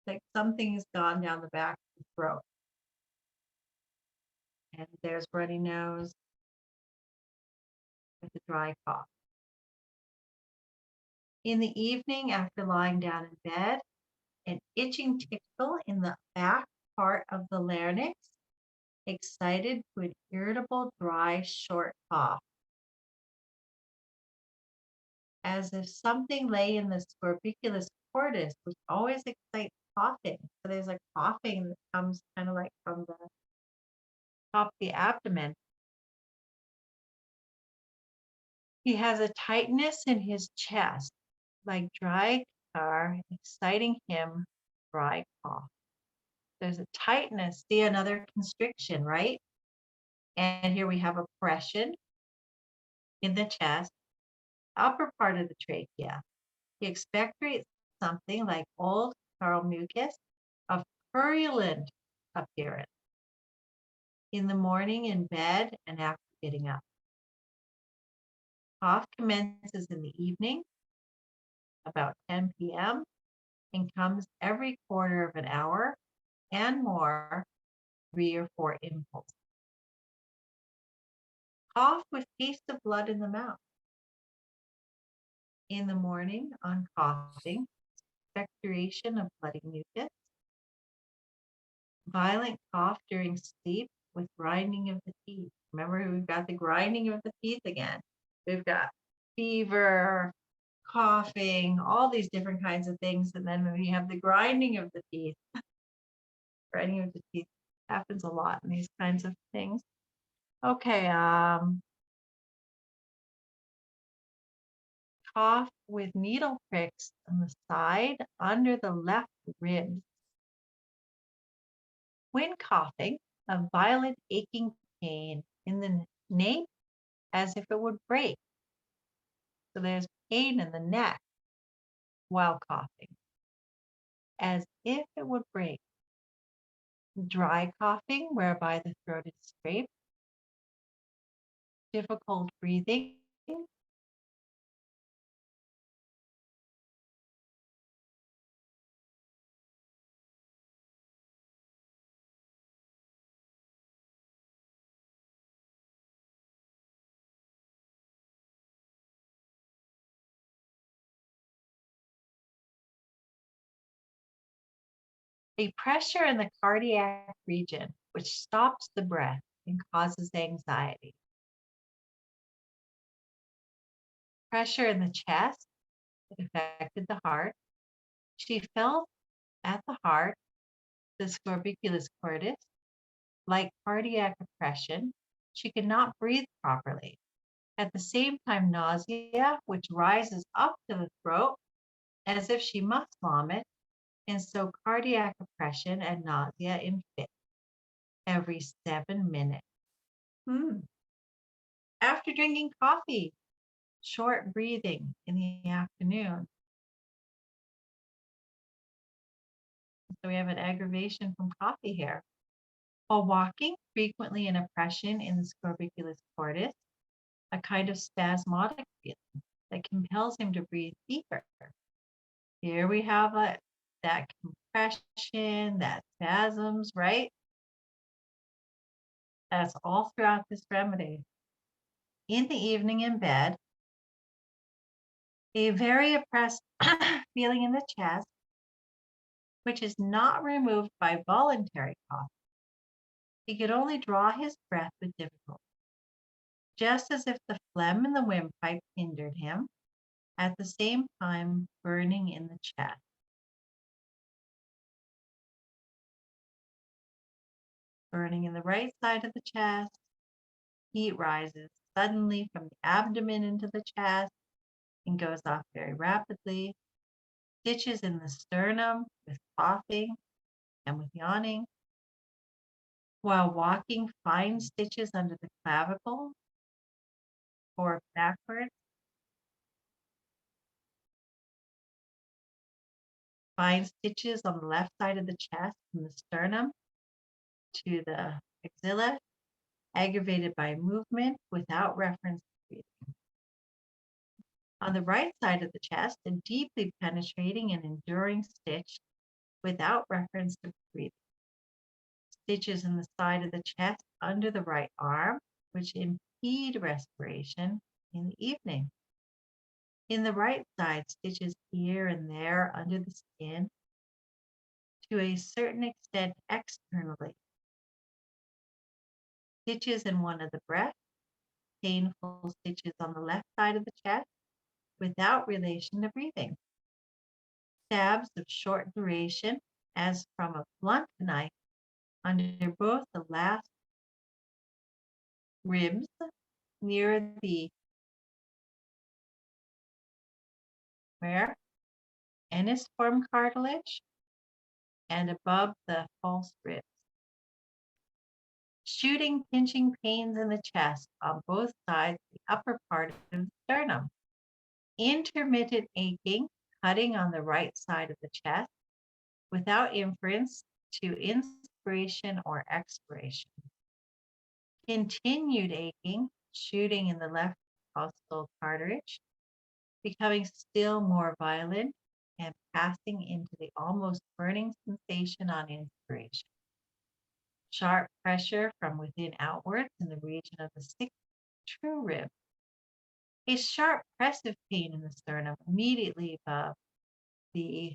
Speaker 1: like something's gone down the back of the throat. And there's runny nose with a dry cough. In the evening, after lying down in bed, an itching tickle in the back part of the larynx excited to an irritable, dry, short cough, as if something lay in the scorbiculus cordis, which always excites coughing. So there's a coughing that comes kind of like from the top of the abdomen. He has a tightness in his chest, like dry car, exciting him, dry cough. There's a tightness, see another constriction, right? And here we have oppression in the chest, upper part of the trachea. He expectorates something like old Carl mucus of purulent appearance in the morning in bed and after getting up. Cough commences in the evening, about 10 p.m., and comes every quarter of an hour and more, 3 or 4 impulses. Cough with taste of blood in the mouth. In the morning on coughing, expectoration of bloody mucus, violent cough during sleep with grinding of the teeth. Remember, we've got the grinding of the teeth again. We've got fever, coughing, all these different kinds of things. And then we have the grinding of the teeth. Grinding of the teeth happens a lot in these kinds of things. Okay, cough with needle pricks on the side under the left ribs. When coughing, a violent aching pain in the nape as if it would break. So there's pain in the neck while coughing, as if it would break. Dry coughing, whereby the throat is scraped. Difficult breathing. A pressure in the cardiac region, which stops the breath and causes anxiety. Pressure in the chest, it affected the heart. She felt at the heart, the scorbiculus cordis, like cardiac oppression. She could not breathe properly. At the same time, nausea, which rises up to the throat as if she must vomit, and so cardiac oppression and nausea in fits every 7 minutes. After drinking coffee, short breathing in the afternoon. So we have an aggravation from coffee here. While walking, frequently an oppression in the scorbiculus cordis, a kind of spasmodic feeling that compels him to breathe deeper. Here we have that compression, that spasms, right? That's all throughout this remedy. In the evening in bed, a very oppressed feeling in the chest, which is not removed by voluntary cough. He could only draw his breath with difficulty, just as if the phlegm in the windpipe hindered him, at the same time burning in the chest. Burning in the right side of the chest, heat rises suddenly from the abdomen into the chest and goes off very rapidly. Stitches in the sternum with coughing and with yawning. While walking, fine stitches under the clavicle or backwards. Fine stitches on the left side of the chest from the sternum to the axilla, aggravated by movement without reference to breathing. On the right side of the chest, a deeply penetrating and enduring stitch without reference to breathing. Stitches in the side of the chest under the right arm, which impede respiration in the evening. In the right side, stitches here and there under the skin, to a certain extent externally, stitches in one of the breasts, painful stitches on the left side of the chest without relation to breathing. Stabs of short duration, as from a blunt knife, under both the last ribs near the where eniform cartilage and above the false ribs. Shooting, pinching pains in the chest on both sides, the upper part of the sternum. Intermittent aching, cutting on the right side of the chest without inference to inspiration or expiration. Continued aching, shooting in the left costal cartilage, becoming still more violent and passing into the almost burning sensation on inspiration. Sharp pressure from within outwards in the region of the sixth true rib. A sharp pressive pain in the sternum immediately above the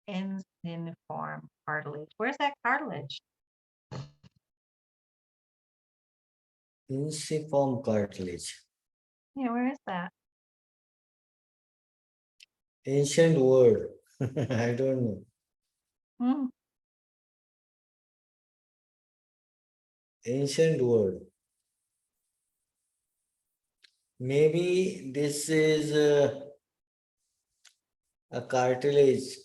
Speaker 1: eniform cartilage. Where's that cartilage?
Speaker 2: Eniform cartilage.
Speaker 1: Yeah, where is that?
Speaker 2: Ancient word. I don't know.
Speaker 1: Hmm.
Speaker 2: Ancient word. Maybe this is a cartilage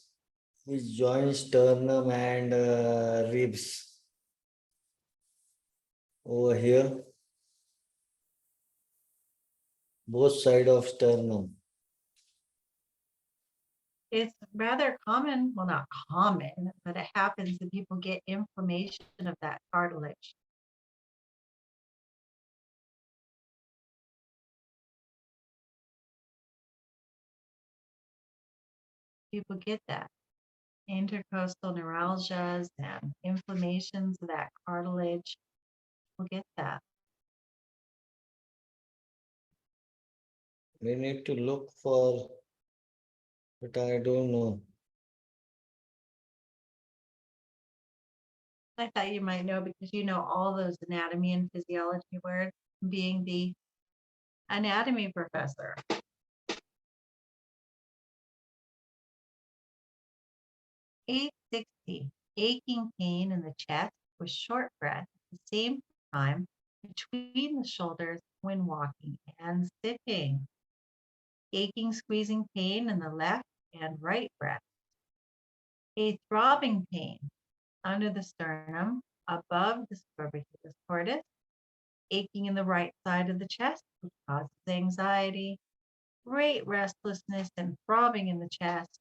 Speaker 2: which joins sternum and ribs over here, both side of sternum.
Speaker 1: It's rather common, well, not common, but it happens that people get inflammation of that cartilage. People get that. Intercostal neuralgias and inflammations of that cartilage. We'll get that.
Speaker 2: We need to look for, but I don't know.
Speaker 1: I thought you might know because you know all those anatomy and physiology words, being the anatomy professor. 860, aching pain in the chest with short breath at the same time between the shoulders when walking and sitting. Aching, squeezing pain in the left and right breast. A throbbing pain under the sternum above the suprachiasmatic cordis. Aching in the right side of the chest, which causes anxiety. Great restlessness and throbbing in the chest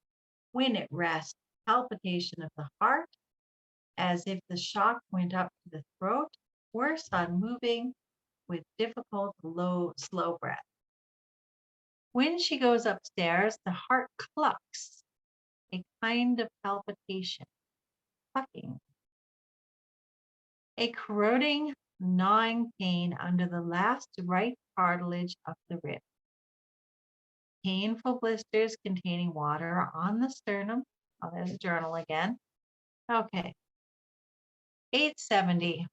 Speaker 1: when it rests. Palpitation of the heart, as if the shock went up to the throat, worse on moving with difficult, low, slow breath. When she goes upstairs, the heart clucks, a kind of palpitation, clucking. A corroding, gnawing pain under the last right cartilage of the rib. Painful blisters containing water on the sternum. Oh, there's a journal again. Okay. 870.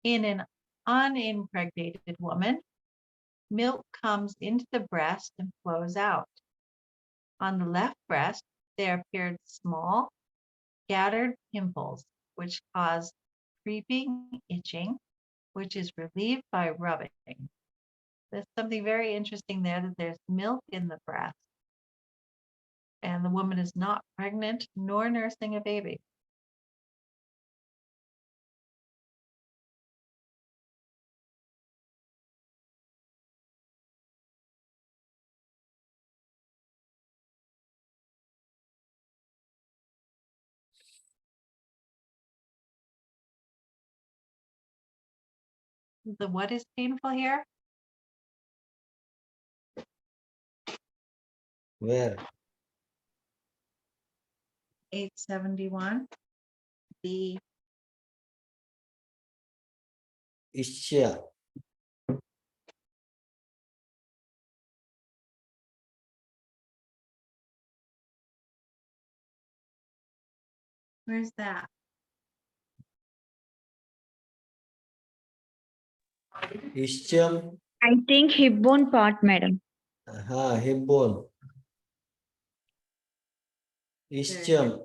Speaker 1: In an unimpregnated woman, milk comes into the breast and flows out. On the left breast, there appeared small, scattered pimples, which cause creeping itching, which is relieved by rubbing. There's something very interesting there that there's milk in the breast, and the woman is not pregnant nor nursing a baby. The what is painful here?
Speaker 2: Where?
Speaker 1: 871. The
Speaker 2: Ischia.
Speaker 1: where's that?
Speaker 2: Ischum.
Speaker 3: I think hip bone part, madam.
Speaker 2: Hip bone. Ischum.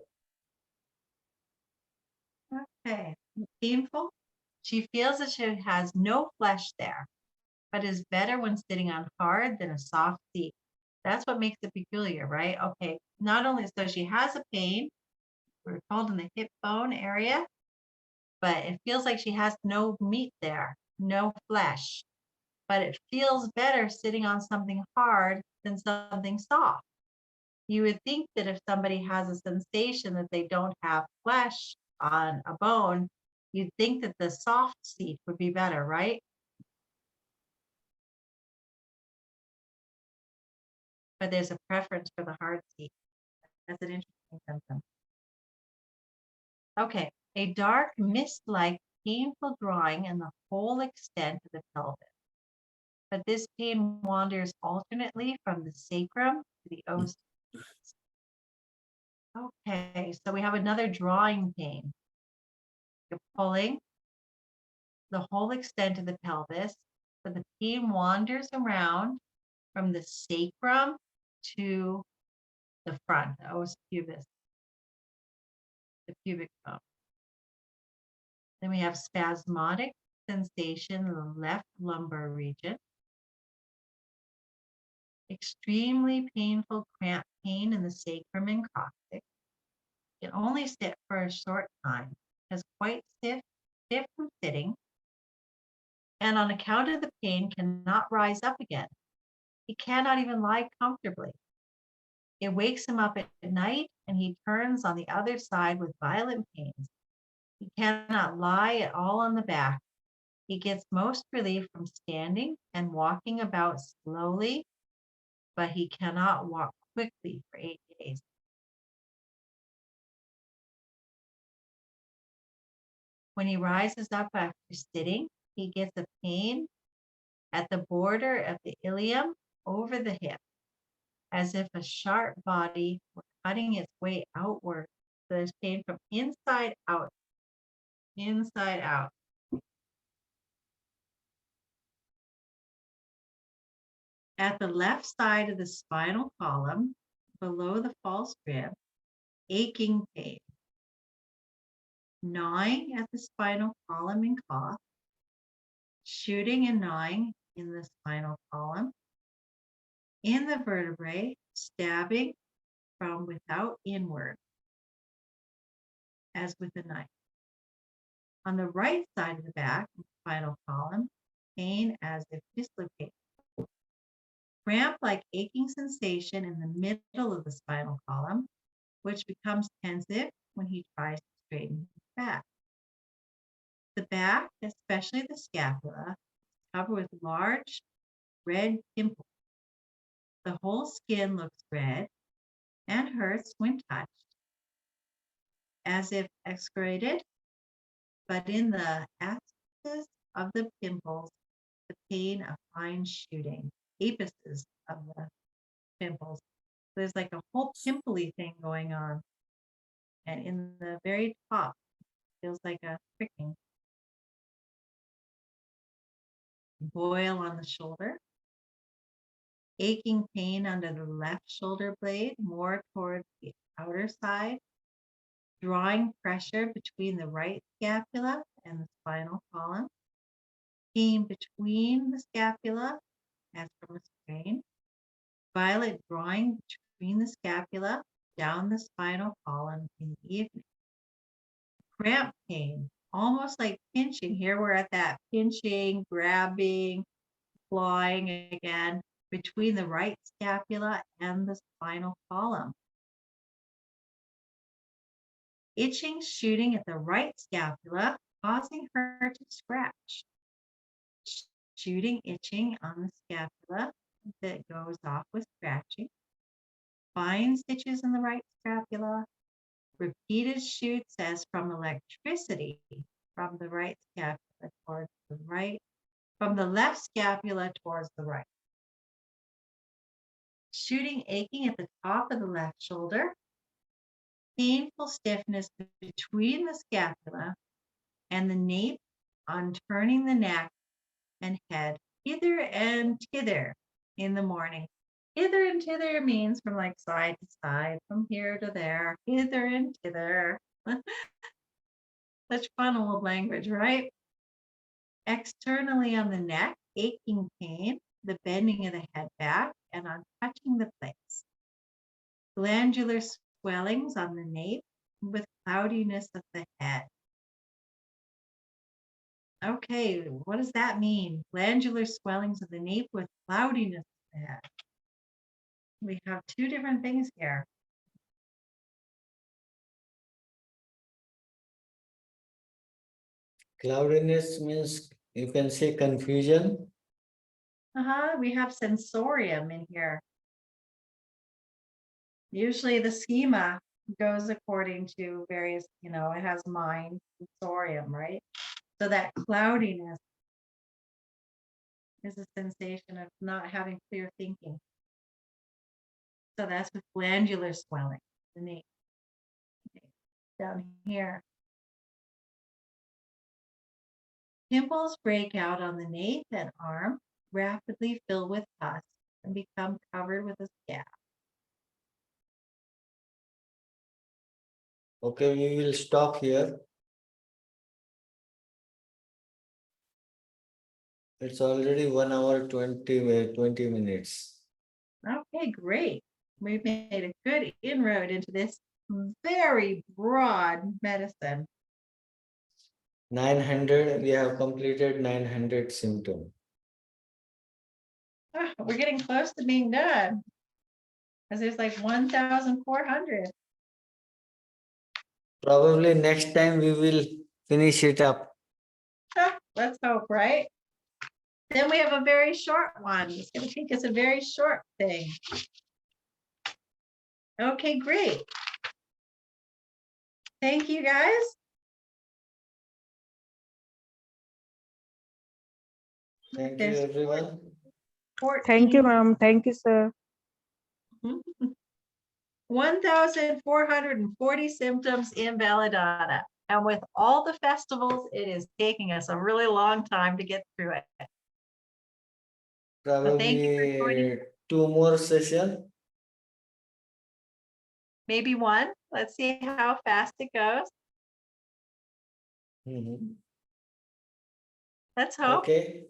Speaker 1: Okay, painful. She feels that she has no flesh there, but is better when sitting on hard than a soft seat. That's what makes it peculiar, right? Okay, not only so she has a pain, we're told in the hip bone area, but it feels like she has no meat there, no flesh, but it feels better sitting on something hard than something soft. You would think that if somebody has a sensation that they don't have flesh on a bone, you'd think that the soft seat would be better, right? But there's a preference for the hard seat. That's an interesting symptom. Okay, a dark mist-like painful drawing in the whole extent of the pelvis. But this pain wanders alternately from the sacrum to the os. Okay, so we have another drawing pain. You're pulling the whole extent of the pelvis, but the pain wanders around from the sacrum to the front, the os pubis, the pubic bone. Then we have spasmodic sensation in the left lumbar region, extremely painful cramp pain in the sacrum and coccyx. Can only sit for a short time, is quite stiff from sitting, and on account of the pain cannot rise up again. He cannot even lie comfortably. It wakes him up at night and he turns on the other side with violent pains. He cannot lie at all on the back. He gets most relief from standing and walking about slowly, but he cannot walk quickly for 8 days. When he rises up after sitting, he gets a pain at the border of the ilium over the hip, as if a sharp body were cutting its way outward. So there's pain from inside out, inside out. At the left side of the spinal column, below the false rib, aching pain. Gnawing at the spinal column and cough, shooting and gnawing in the spinal column, in the vertebrae, stabbing from without inward, as with a knife. On the right side of the back, spinal column, pain as if dislocated. Cramp-like aching sensation in the middle of the spinal column, which becomes tensive when he tries to straighten his back. The back, especially the scapula, is covered with large red pimples. The whole skin looks red and hurts when touched, as if excoriated, but in the apices of the pimples, the pain of fine shooting, apices of the pimples. There's like a whole pimply thing going on. And in the very top, feels like a pricking. Boil on the shoulder. Aching pain under the left shoulder blade, more towards the outer side. Drawing pressure between the right scapula and the spinal column. Pain between the scapula, as from a sprain. Violent drawing between the scapula down the spinal column in the evening. Cramp pain, almost like pinching. Here we're at that pinching, grabbing, clawing again between the right scapula and the spinal column. Itching, shooting at the right scapula, causing her to scratch. Shooting, itching on the scapula that goes off with scratching. Fine stitches in the right scapula. Repeated shoots as from electricity from the right scapula towards the right, from the left scapula towards the right. Shooting, aching at the top of the left shoulder. Painful stiffness between the scapula and the nape on turning the neck and head hither and thither in the morning. Hither and thither means from like side to side, from here to there, hither and thither. Such fun old language, right? Externally on the neck, aching pain, the bending of the head back, and on touching the place. Glandular swellings on the nape with cloudiness of the head. Okay, what does that mean? Glandular swellings of the nape with cloudiness of the head. We have two different things here.
Speaker 2: Cloudiness means you can say confusion.
Speaker 1: We have sensorium in here. Usually the schema goes according to various, it has mind, sensorium, right? So that cloudiness is a sensation of not having clear thinking. So that's with glandular swelling, the nape. Down here. Pimples break out on the nape and arm, rapidly fill with pus, and become covered with a scab.
Speaker 2: Okay, we will stop here. It's already 1 hour 20 minutes.
Speaker 1: Okay, great. We've made a good inroad into this very broad medicine.
Speaker 2: 900, we have completed 900 symptoms.
Speaker 1: We're getting close to being done. Because there's like 1,400.
Speaker 2: Probably next time we will finish it up.
Speaker 1: Let's hope, right? Then we have a very short one. It's going to take us a very short thing. Okay, great. Thank you, guys.
Speaker 2: Thank you,
Speaker 1: There's
Speaker 2: everyone.
Speaker 1: 14.
Speaker 4: Thank you, ma'am. Thank you, sir.
Speaker 1: 1,440 symptoms in Belladonna. And with all the festivals, it is taking us a really long time to get through it. So thank you for joining.
Speaker 2: Probably 2 more sessions.
Speaker 1: Maybe one. Let's see how fast it goes. Let's hope.
Speaker 2: Okay.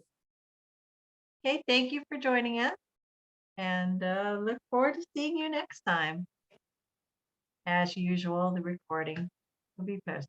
Speaker 1: Okay, thank you for joining us. And look forward to seeing you next time. As usual, the recording will be posted.